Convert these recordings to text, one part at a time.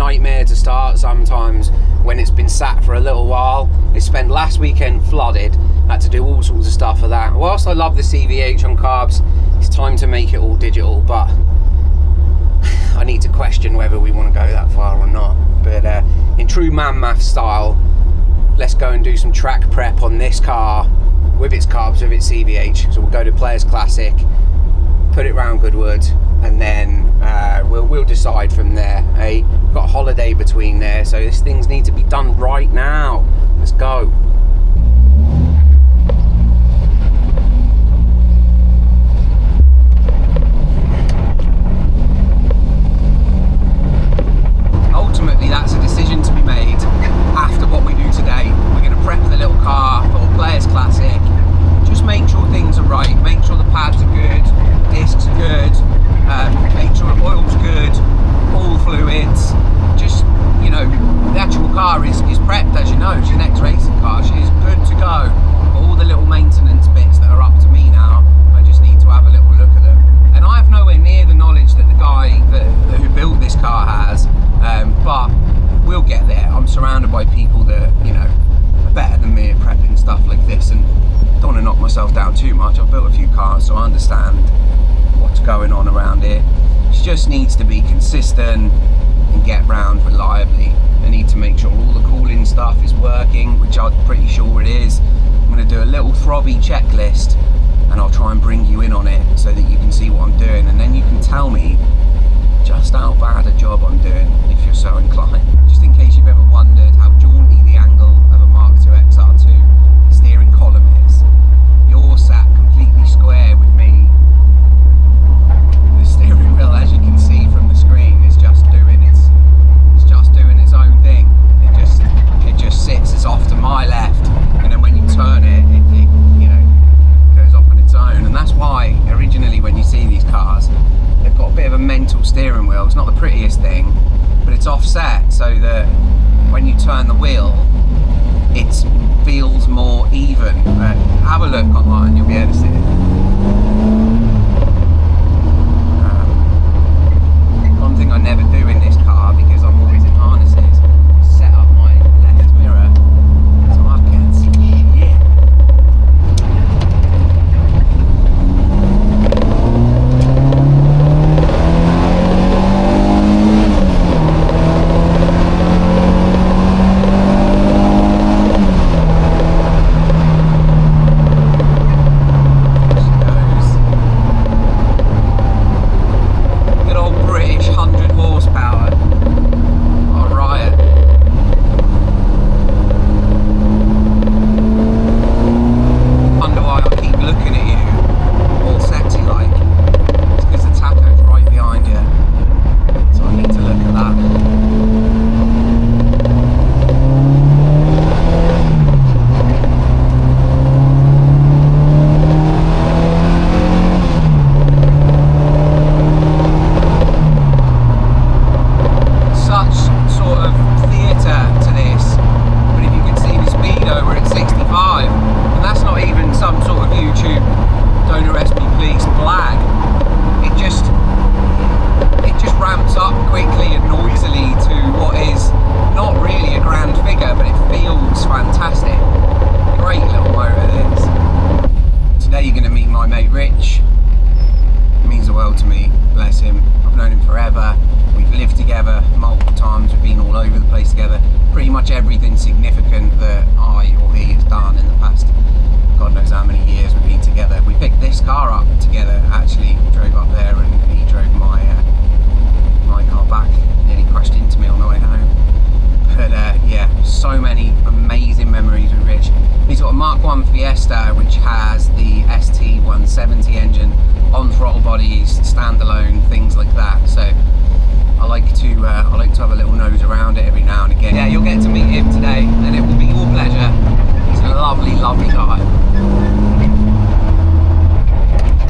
nightmare to start sometimes when it's been sat for a little while. It spent last weekend flooded, had to do all sorts of stuff for that. Whilst I love the CVH on carbs, it's time to make it all digital, but I need to question whether we want to go that far or not. But in true man math style, let's go and do some track prep on this car with its carbs, with its CVH. So we'll go to Players Classic, put it round Goodwood, and then we'll decide from there. Hey, we've got a holiday between there, so these things need to be done right now. Let's go. Ultimately, that's a decision to be made after what we do today. We're going to prep the little car for Players Classic. Just make sure things are right, make sure the pads are good, discs are good, make sure the oil's good, all fluids. Just, you know, the actual car is prepped, as you know. She's an ex-racing car, she's good to go. All the little maintenance bits that are up to me now, I just need to have a little look at them. And I have nowhere near the knowledge that the guy who built this car has, but we'll get there. I'm surrounded by people that, you know, are better than me at prepping stuff like this, and don't want to knock myself down too much. I've built a few cars, so I understand what's going on around here. She just needs to be consistent and get round reliably. I need to make sure all the cooling stuff is working, which I'm pretty sure it is. I'm going to do a little throbby checklist, and I'll try and bring you in on it so that you can see what I'm doing, and then you can tell me just how bad a job I'm doing if you're so inclined. Just in case you've ever wondered how jaunty the angle of a Mark II XR2 steering column is, you're sat completely square with me. The steering wheel, as you can see from the screen, is just doing its own thing. It just sits as off to my left, and then when you turn it, you know, goes off on its own. And that's why originally when you see these cars, they've got a bit of a mental steering wheel. It's not the prettiest thing, but it's offset so that when you turn the wheel, it feels more even. Have a look online, you'll be able to see it. One thing I never do in this car, because I'm always in harnesses, is set up my left mirror so I can see shit. Fiesta, which has the ST170 engine, on throttle bodies, standalone, things like that. So I like to have a little nose around it every now and again. Yeah, you'll get to meet him today, and it will be your pleasure. He's a lovely, lovely guy.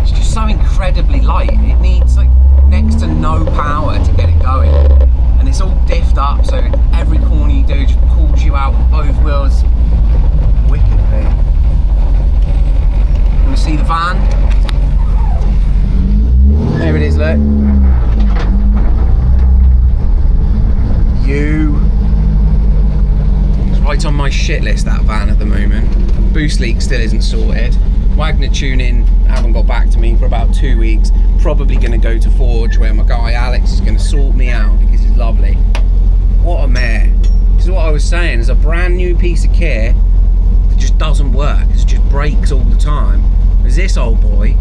It's just so incredibly light. It needs like next to no power to get it going, and it's all diffed up, so every corner you do just pulls you out with both wheels. Wicked, mate. You want to see the van? There it is, look. you. It's right on my shit list, that van at the moment. Boost leak still isn't sorted. Wagner tuning haven't got back to me for about 2 weeks. Probably going to go to Forge where my guy Alex is going to sort me out because he's lovely. What a mare. This is what I was saying. It's a brand new piece of kit that just doesn't work. It just breaks all the time. Whereas this old boy,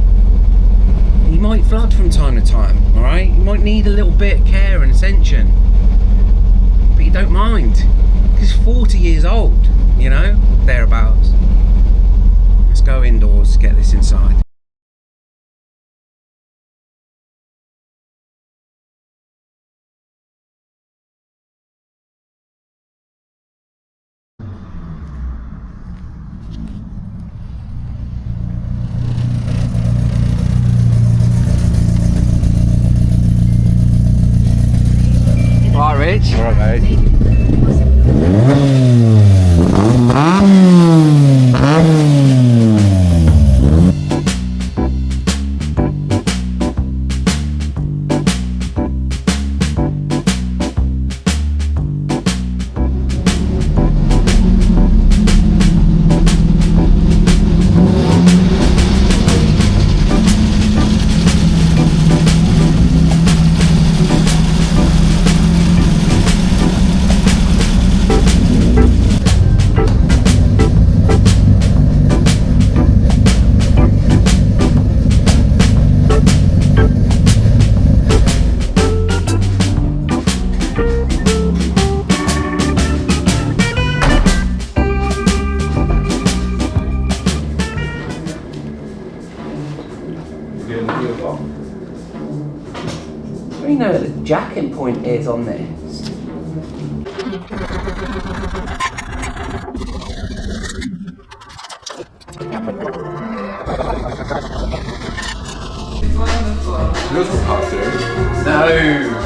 he might flood from time to time, alright? He might need a little bit of care and attention. But you don't mind. Because he's 40 years old, you know? Thereabouts. Let's go indoors, get this inside. Right, Rich? Alright, mate. Do you know what the jacking point is on this? Yours will pass through. No.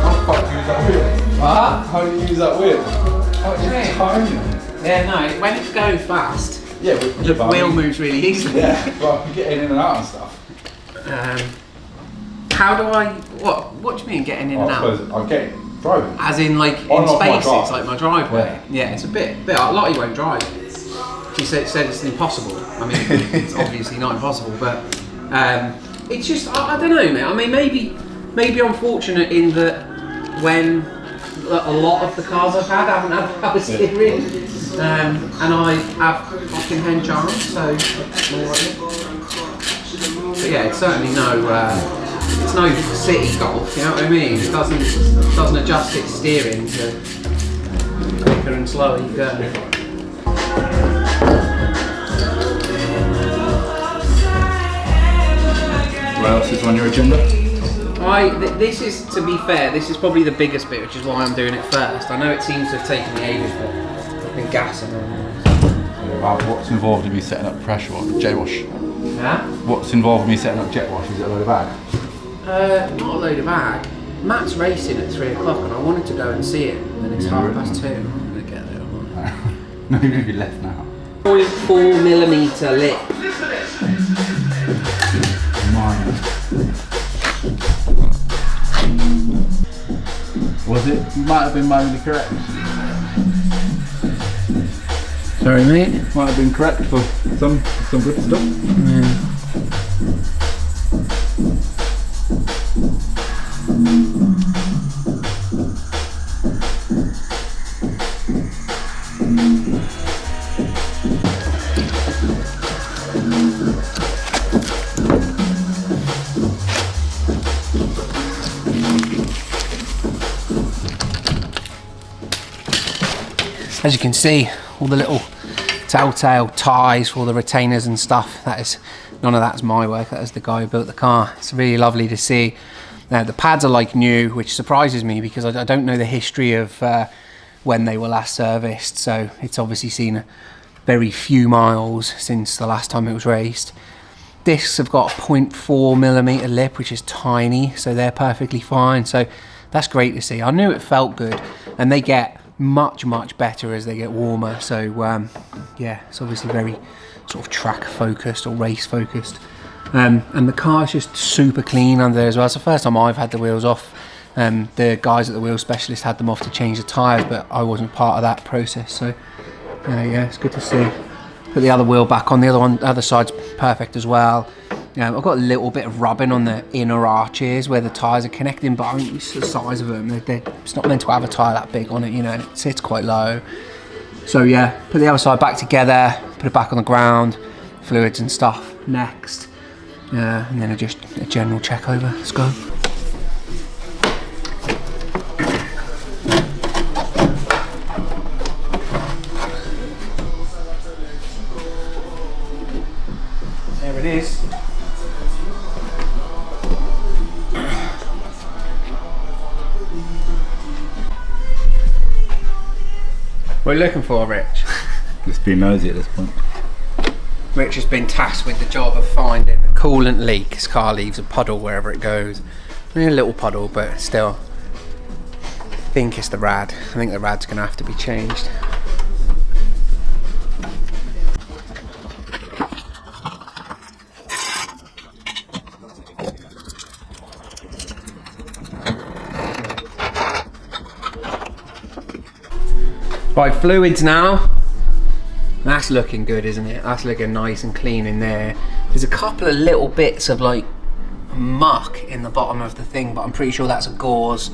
How the fuck do you use that wheel? What? How do you use that wheel? What do you mean? Tiny. Yeah, no, when it's going fast, Yeah, but the wheel moves really easily. Yeah, well, you get in and out and stuff. How do I, what do you mean getting in and out? I'm getting driving. As in like in On off my spaces, drive. like my driveway? Yeah, it's a bit, a lot of you won't drive. She said it's impossible. I mean, it's obviously not impossible, but it's just, I don't know, mate. I mean, maybe I'm fortunate in that when a lot of the cars I've had haven't had power steering, and I have fucking hen charms, so more like it. But yeah, it's certainly it's no city golf, you know what I mean? It doesn't adjust its steering to quicker and slower you go. What else is on your agenda? This is, to be fair, this is probably the biggest bit, which is why I'm doing it first. I know it seems to have taken me ages, but I've been gassing on this. What's involved in me setting up pressure wash, jet wash? Yeah? What's involved in me setting up jet wash? Is it a load of bag? Not a load of ag. Matt's racing at 3 o'clock and I wanted to go and see it, and it's 2:30. I'm going to get there. No, you're going to be left now. 0.4mm lip. Mine. Was it? Might have been manually correct. Sorry, mate. Might have been correct for some good stuff. Yeah. As you can see, all the little telltale ties for all the retainers and stuff, none of that's my work, that is the guy who built the car. It's really lovely to see. Now the pads are like new, which surprises me because I don't know the history of when they were last serviced, so it's obviously seen very few miles since the last time it was raced. Discs have got a 0.4mm lip, which is tiny, so they're perfectly fine, so that's great to see. I knew it felt good, and they get much better as they get warmer, so yeah, it's obviously very sort of track focused or race focused, and the car is just super clean under there as well. It's the first time I've had the wheels off The guys at the wheel specialist had them off to change the tyres, but I wasn't part of that process, so yeah, it's good to see. Put the other wheel back on, the other side's perfect as well. I've got a little bit of rubbing on the inner arches where the tyres are connecting, but I think it's the size of them. It's not meant to have a tyre that big on it, you know, and it sits quite low. So yeah, put the other side back together, put it back on the ground, fluids and stuff next. And then just a general check over. Let's go. There it is. What are you looking for, Rich? Just be nosy at this point. Rich has been tasked with the job of finding the coolant leak. His car leaves a puddle wherever it goes. Only a little puddle, but still. I think it's the rad. I think the rad's going to have to be changed. Right, fluids now. That's looking good, isn't it? That's looking nice and clean in there. There's a couple of little bits of like muck in the bottom of the thing, but I'm pretty sure that's a gauze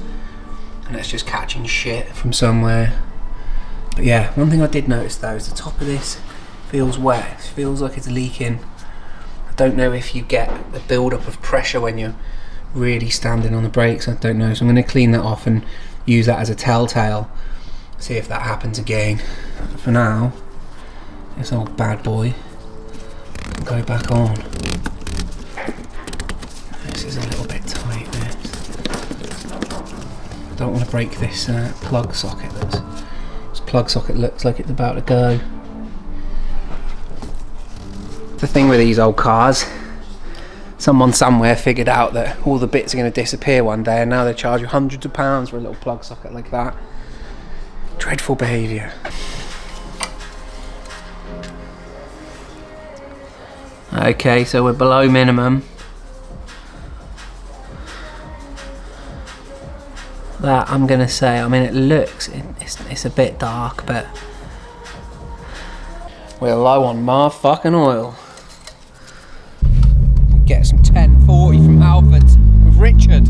and it's just catching shit from somewhere. But yeah, one thing I did notice though is the top of this feels wet. It feels like it's leaking. I don't know if you get a build-up of pressure when you're really standing on the brakes. I don't know, so I'm going to clean that off and use that as a telltale. See if that happens again. But for now, this old bad boy can go back on. This is a little bit tight, this. I don't want to break this plug socket. This plug socket looks like it's about to go. The thing with these old cars, someone somewhere figured out that all the bits are going to disappear one day, and now they charge you hundreds of pounds for a little plug socket like that. Dreadful behaviour. Okay, so we're below minimum. That I'm gonna say, I mean, it looks, it's a bit dark, but we're low on motherfucking oil. Get some 1040 from Halfords with Richard.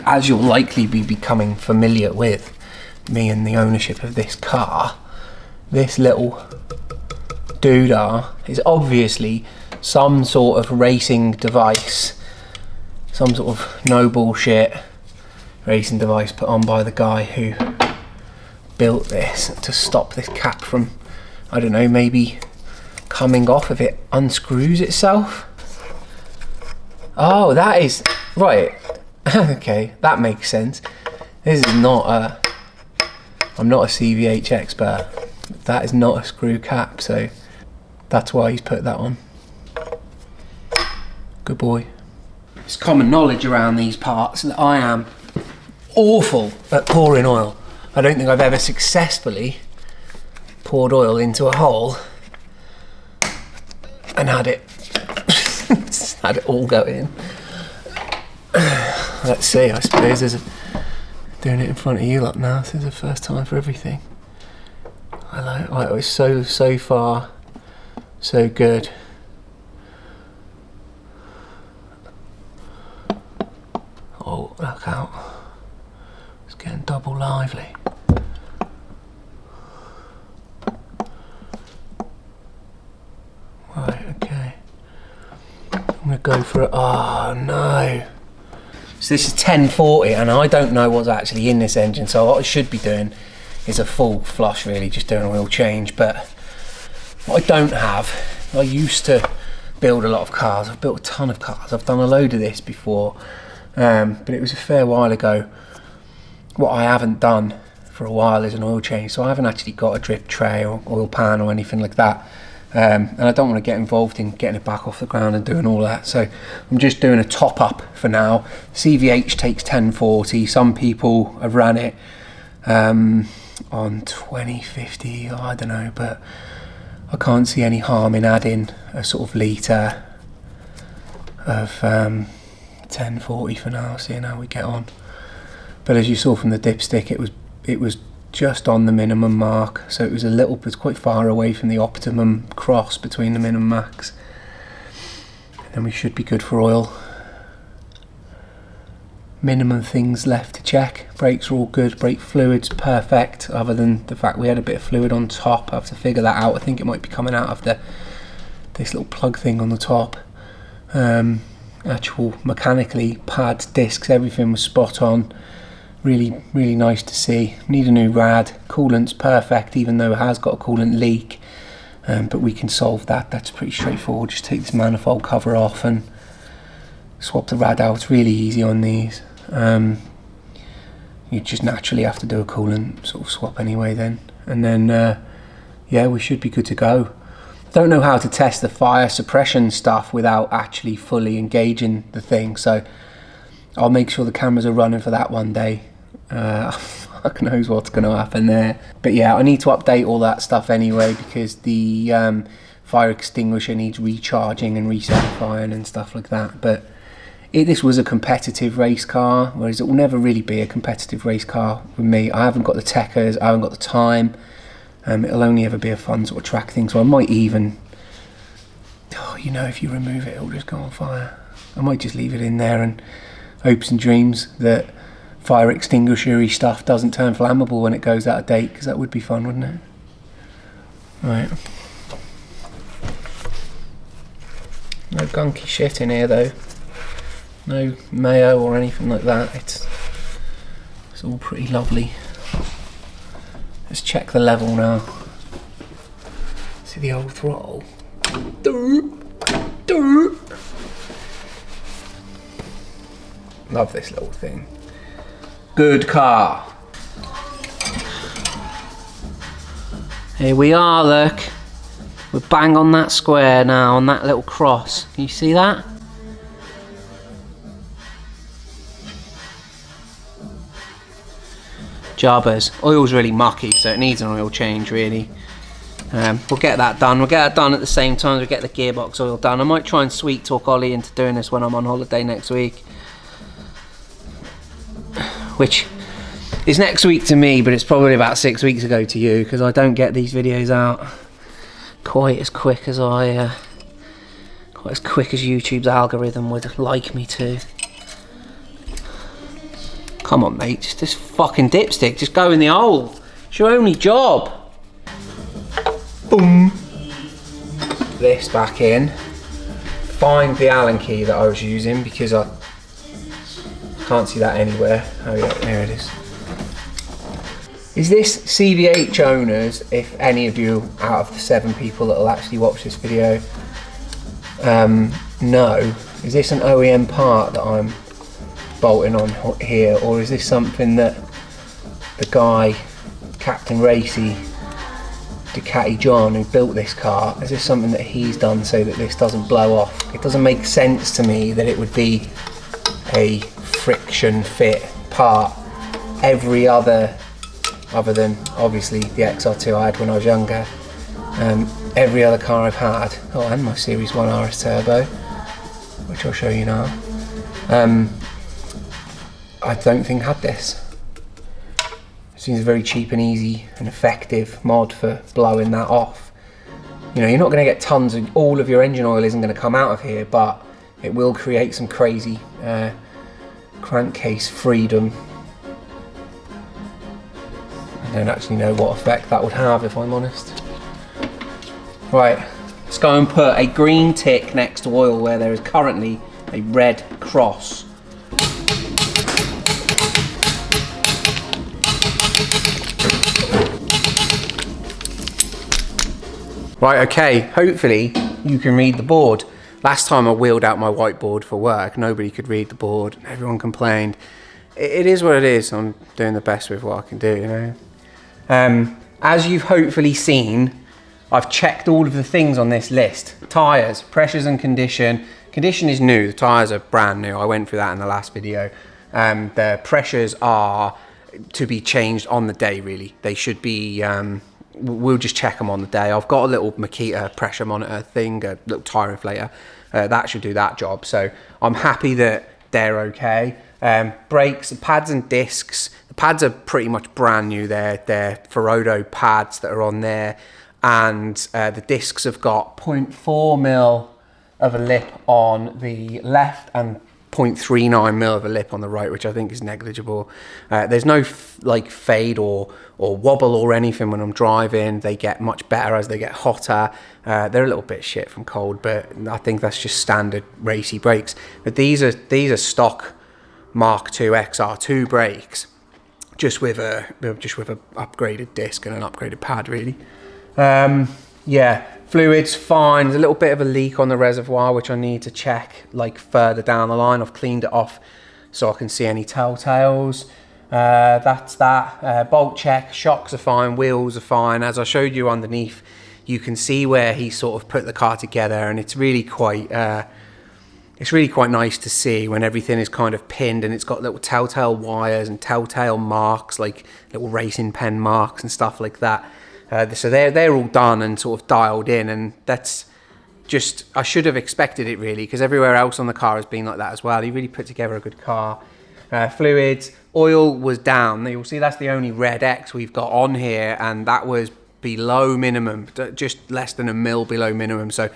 As you'll likely be becoming familiar with me and the ownership of this car, this little doodah is obviously some sort of racing device, some sort of no bullshit racing device put on by the guy who built this to stop this cap from, I don't know, maybe coming off if it unscrews itself. Oh, that is right. Okay, that makes sense. This is not a, I'm not a CVH expert. That is not a screw cap, so that's why he's put that on. Good boy. It's common knowledge around these parts that I am awful at pouring oil. I don't think I've ever successfully poured oil into a hole and had it had it all go in. Let's see, I suppose there's doing it in front of you lot now. This is the first time for everything. I like it was so far so good. Oh, look out. It's getting double lively. Right, okay. I'm gonna go for it. Oh no. So this is 1040 and I don't know what's actually in this engine, so what I should be doing is a full flush, really, just doing an oil change. But what I don't have, I used to build a lot of cars. I've built a ton of cars. I've done a load of this before, but it was a fair while ago. What I haven't done for a while is an oil change, so I haven't actually got a drip tray or oil pan or anything like that. And I don't want to get involved in getting it back off the ground and doing all that, so I'm just doing a top up for now. CVH takes 1040. Some people have ran it on 2050, I don't know, but I can't see any harm in adding a sort of litre of 1040 for now, seeing how we get on. But as you saw from the dipstick, it was just on the minimum mark, so it was quite far away from the optimum cross between the min and max, and we should be good for oil. Minimum things left to check. Brakes are all good, brake fluid's perfect, other than the fact we had a bit of fluid on top. I have to figure that out. I think it might be coming out of this little plug thing on the top. Actual mechanically, pads, discs, everything was spot on. Really, really nice to see. Need a new rad. Coolant's perfect, even though it has got a coolant leak. But we can solve that. That's pretty straightforward. Just take this manifold cover off and swap the rad out. It's really easy on these. You just naturally have to do a coolant sort of swap anyway then. And then, yeah, we should be good to go. Don't know how to test the fire suppression stuff without actually fully engaging the thing, so I'll make sure the cameras are running for that one day. Fuck knows what's going to happen there. But yeah, I need to update all that stuff anyway, because the fire extinguisher needs recharging and recertifying and stuff like that. But this was a competitive race car, whereas it will never really be a competitive race car with me. I haven't got the techers, I haven't got the time. It'll only ever be a fun sort of track thing, so I might even, you know, if you remove it, it'll just go on fire. I might just leave it in there and hopes and dreams that fire extinguisher-y stuff doesn't turn flammable when it goes out of date, because that would be fun, wouldn't it? Right. No gunky shit in here though. No mayo or anything like that. It's all pretty lovely. Let's check the level now. See the old throttle. Love this little thing. Good car. Here we are, look. We're bang on that square now, on that little cross. Can you see that? Jobbers. Oil's really mucky, so it needs an oil change really. We'll get that done. We'll get that done at the same time as we get the gearbox oil done. I might try and sweet talk Ollie into doing this when I'm on holiday next week. Which is next week to me, but it's probably about 6 weeks ago to you, because I don't get these videos out quite as quick as YouTube's algorithm would like me to. Come on, mate, just this fucking dipstick, just go in the hole. It's your only job. Boom. This back in. Find the Allen key that I was using, because I can't see that anywhere. Oh yeah, there it is. Is this CVH owners, if any of you out of the 7 people that will actually watch this video know, is this an OEM part that I'm bolting on here, or is this something that the guy, Captain Racy, Ducati John, who built this car, is this something that he's done so that this doesn't blow off? It doesn't make sense to me that it would be a friction fit part. Every other than obviously the XR2 I had when I was younger, every other car I've had, and my Series 1 RS Turbo, which I'll show you now, I don't think had this. It seems a very cheap and easy and effective mod for blowing that off. You know, you're not going to get tons of, all of your engine oil isn't going to come out of here, but it will create some crazy crankcase freedom. I don't actually know what effect that would have, if I'm honest. Right, let's go and put a green tick next to oil where there is currently a red cross. Right, okay, hopefully you can read the board. Last time I wheeled out my whiteboard for work, nobody could read the board, everyone complained. It is what it is, I'm doing the best with what I can do, you know. As you've hopefully seen, I've checked all of the things on this list. Tyres, pressures and condition. Condition is new, the tyres are brand new. I went through that in the last video. The pressures are to be changed on the day, really. They should be, we'll just check them on the day. I've got a little Makita pressure monitor thing, a little tyre inflator. That should do that job. So I'm happy that they're okay. Brakes, pads and discs. The pads are pretty much brand new. They're Ferodo pads that are on there. And the discs have got 0.4 mil of a lip on the left and 0.39 mil of a lip on the right, which I think is negligible. There's no like fade or wobble or anything when I'm driving. They get much better as they get hotter. They're a little bit shit from cold, but I think that's just standard racy brakes. But these are stock Mark II XR2 brakes, just with a upgraded disc and an upgraded pad, really. Yeah, fluid's fine. There's a little bit of a leak on the reservoir, which I need to check like further down the line. I've cleaned it off so I can see any telltales. That's that. Bolt check, shocks are fine, wheels are fine. As I showed you underneath, you can see where he sort of put the car together, and it's really quite nice to see when everything is kind of pinned and it's got little telltale wires and telltale marks, like little racing pen marks and stuff like that. So they're all done and sort of dialed in, and that's just, I should have expected it really, because everywhere else on the car has been like that as well. He really put together a good car. Fluids, oil was down. You'll see that's the only red X we've got on here, and that was below minimum, just less than a mil below minimum. So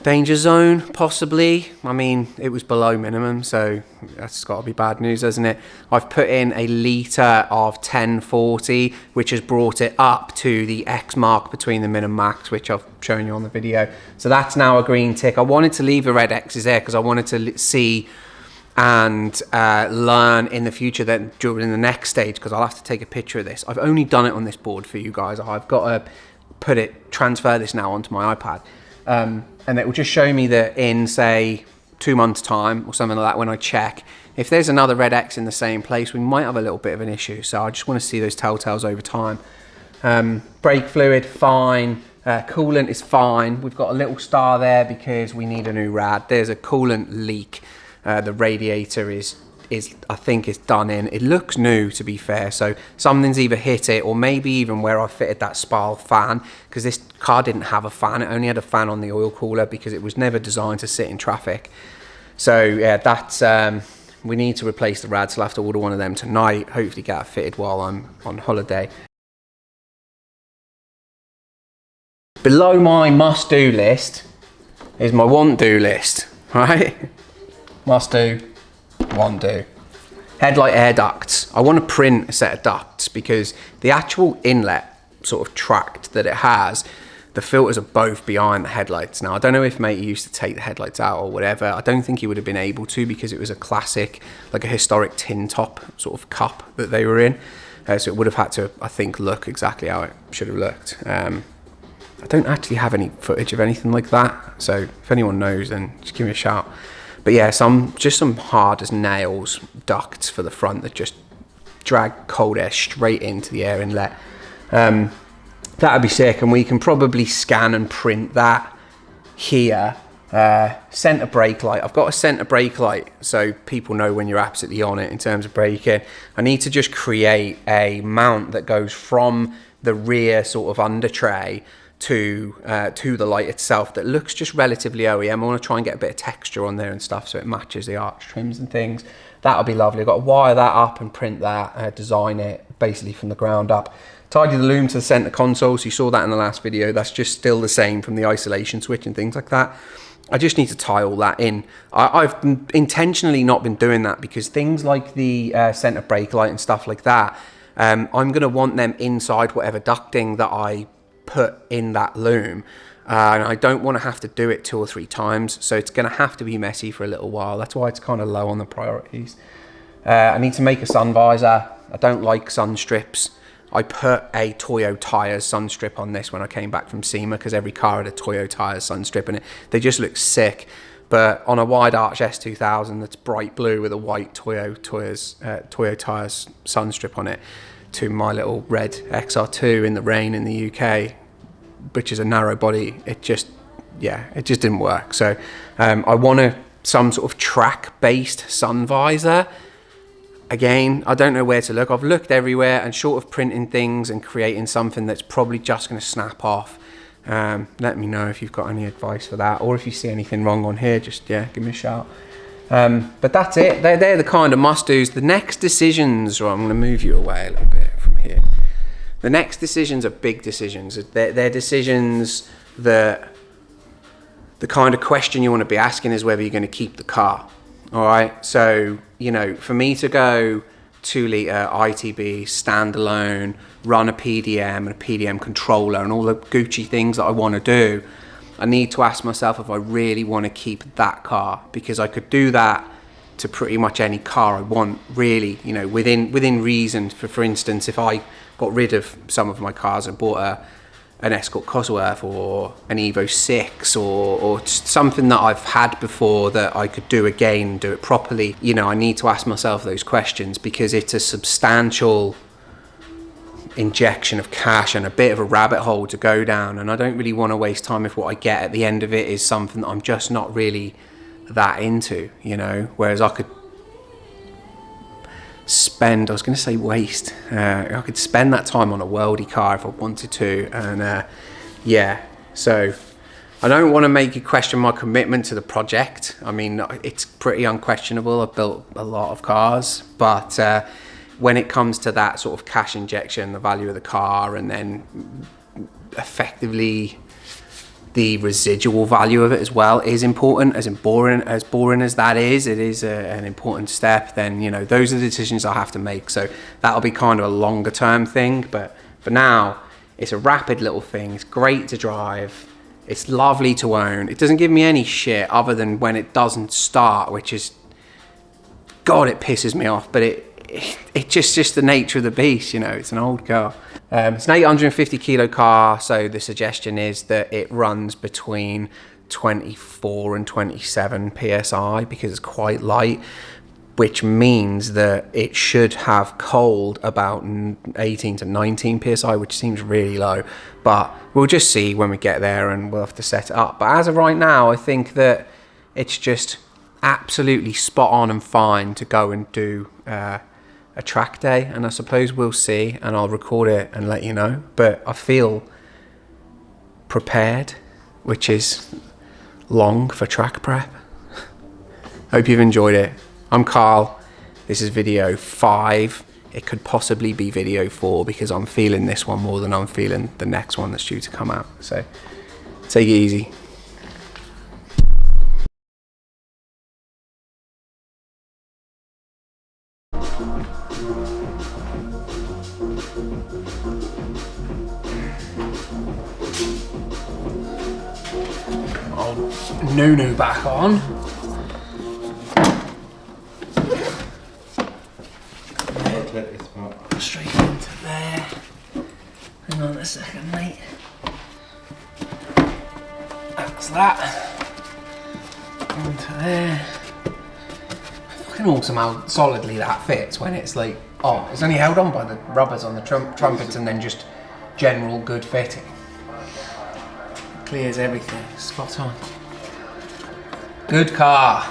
danger zone, possibly. I mean, it was below minimum, so that's got to be bad news, hasn't it? I've put in a litre of 1040, which has brought it up to the X mark between the min and max, which I've shown you on the video. So that's now a green tick. I wanted to leave the red X's there because I wanted to see and learn in the future that during the next stage, because I'll have to take a picture of this. I've only done it on this board for you guys. I've got to transfer this now onto my iPad. And it will just show me that in, say, 2 months' time or something like that, when I check, if there's another red X in the same place, we might have a little bit of an issue. So I just want to see those telltales over time. Brake fluid, fine. Coolant is fine. We've got a little star there because we need a new rad. There's a coolant leak. The radiator is I think it's done in. It looks new, to be fair, so something's either hit it, or maybe even where I fitted that spiral fan, because this car didn't have a fan. It only had a fan on the oil cooler because it was never designed to sit in traffic. So yeah, that's we need to replace the rad, so I'll have to order one of them tonight, hopefully get it fitted while I'm on holiday. Below my must-do list is my want-do list, right? Must-do, want-do. Headlight air ducts. I want to print a set of ducts because the actual inlet sort of tract that it has, the filters are both behind the headlights. Now, I don't know if mate used to take the headlights out or whatever. I don't think he would have been able to because it was a classic, like a historic tin top sort of cup that they were in. So it would have had to, I think, look exactly how it should have looked. I don't actually have any footage of anything like that. So if anyone knows, then just give me a shout. But yeah, just some hard as nails ducts for the front that just drag cold air straight into the air inlet. That would be sick, and we can probably scan and print that here. Centre brake light. I've got a centre brake light so people know when you're absolutely on it in terms of braking. I need to just create a mount that goes from the rear sort of under tray to the light itself that looks just relatively OEM. I want to try and get a bit of texture on there and stuff so it matches the arch trims and things. That'll be lovely. I've got to wire that up and print that, design it basically from the ground up. Tidy the loom to the center console, so you saw that in the last video. That's just still the same from the isolation switch and things like that. I just need to tie all that in. I've intentionally not been doing that because things like the center brake light and stuff like that, I'm going to want them inside whatever ducting that I put in that loom, and I don't want to have to do it 2 or 3 times, so it's going to have to be messy for a little while. That's why it's kind of low on the priorities. I need to make a sun visor. I don't like sun strips. I put a Toyo Tires sun strip on this when I came back from SEMA because every car had a Toyo Tires sun strip in it. They just look sick, but on a wide arch S2000 that's bright blue with a white Toyo Tires sun strip on it, to my little red XR2 in the rain in the UK, which is a narrow body, it just didn't work. So I want some sort of track-based sun visor. Again, I don't know where to look. I've looked everywhere, and short of printing things and creating something that's probably just going to snap off, let me know if you've got any advice for that, or if you see anything wrong on here, just give me a shout. But that's it. They're the kind of must-dos. The next decisions, or I'm going to move you away a little bit from here. The next decisions are big decisions. They're decisions that the kind of question you want to be asking is whether you're going to keep the car. All right. So, you know, for me to go 2 litre ITB standalone, run a PDM and a PDM controller and all the Gucci things that I want to do, I need to ask myself if I really want to keep that car, because I could do that to pretty much any car I want, really, you know, within reason. For instance, if I got rid of some of my cars and bought an Escort Cosworth or an Evo 6 or something that I've had before that I could do again and do it properly, you know, I need to ask myself those questions, because it's a substantial injection of cash and a bit of a rabbit hole to go down, and I don't really want to waste time if what I get at the end of it is something that I'm just not really that into, you know. Whereas I could spend, I was going to say waste, I could spend that time on a worldy car if I wanted to, and so I don't want to make you question my commitment to the project. I mean, it's pretty unquestionable. I've built a lot of cars, but when it comes to that sort of cash injection, the value of the car, and then effectively the residual value of it as well is important. As boring as that is, it is an important step. Then, you know, those are the decisions I have to make. So that'll be kind of a longer term thing. But for now, it's a rapid little thing. It's great to drive. It's lovely to own. It doesn't give me any shit other than when it doesn't start, which is, God, it pisses me off. But it's just the nature of the beast, you know. It's an old car. It's an 850 kilo car, so the suggestion is that it runs between 24 and 27 psi, because it's quite light, which means that it should have cold about 18 to 19 psi, which seems really low, but we'll just see when we get there, and we'll have to set it up. But as of right now, I think that it's just absolutely spot on and fine to go and do a track day, and I suppose we'll see, and I'll record it and let you know. But I feel prepared, which is long for track prep. Hope you've enjoyed it. I'm Carl. This is video 5. It could possibly be video 4, because I'm feeling this one more than I'm feeling the next one that's due to come out. So take it easy. Nunu back on. Straight into there. Hang on a second, mate. That's that. Into there. Fucking awesome how solidly that fits when it's like, oh, it's only held on by the rubbers on the trumpets and then just general good fitting. Clears everything. Spot on. Good car.